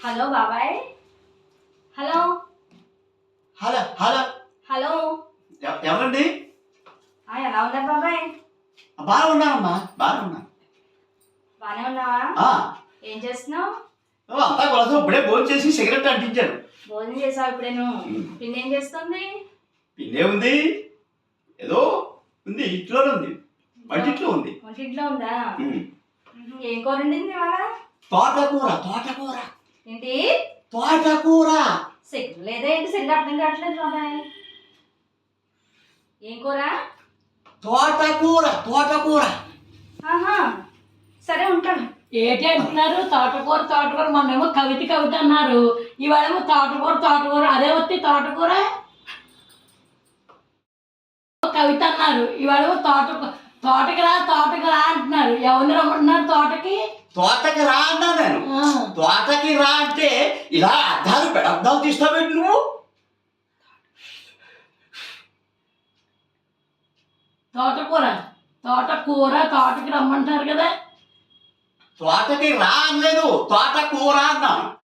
Hello బాబాయ్. Hello hello hello hello. ఎవరండి? ఎలా ఉన్నారు బాబాయ్? బాగా ఉన్నానమ్మా, బాగా ఉన్నా. బానే ఉన్నావా? ఏం చేస్తున్నావు? అంతా కోసం ఇప్పుడే భోజనం చేసి సిగరెట్ అంటించాను. భోజనం చేసావు ఇప్పుడేను? పిన్ని ఏం చేస్తుంది? పిన్నే ఉంది, ఏదో ఉంది, ఇంట్లోనే ఉంది, వంటింట్లో ఉంది. వంటింట్లో ఉందా? ఏం కూర వండింది ఇవాళ? తోటకూర. తోటకూర ఏంటి? తోటకూర. సిగ్గు లేదా ఏంటి? సరిగ్గా అర్థం కావట్లేదు బాబాయ్. ఏం కూర? తోటకూర. తోటకూర. ఆహా, సరే ఉంటాను. ఏంటి అంటున్నారు? తోటకూర తోటకూర. మొన్నేమో కవిత కవిత అన్నారు, ఇవాళేమో తోటకూర తోటకూర. అదే వచ్చి తోటకూర కవిత అన్నారు, ఇవాళేమో తోటకి రా అంటున్నారు. ఎవరిని రమ్మంటున్నారు తోటకి? తోటకి రా అన్నా నేను. తోటకి రా అంటే ఇలా అద్దాలు పెడద్దాలు తీస్తావేంటి నువ్వు? తోటకూర తోటకి రమ్మంటారు కదా. తోటకి రా అనలేదు, తోటకూర అన్నాను.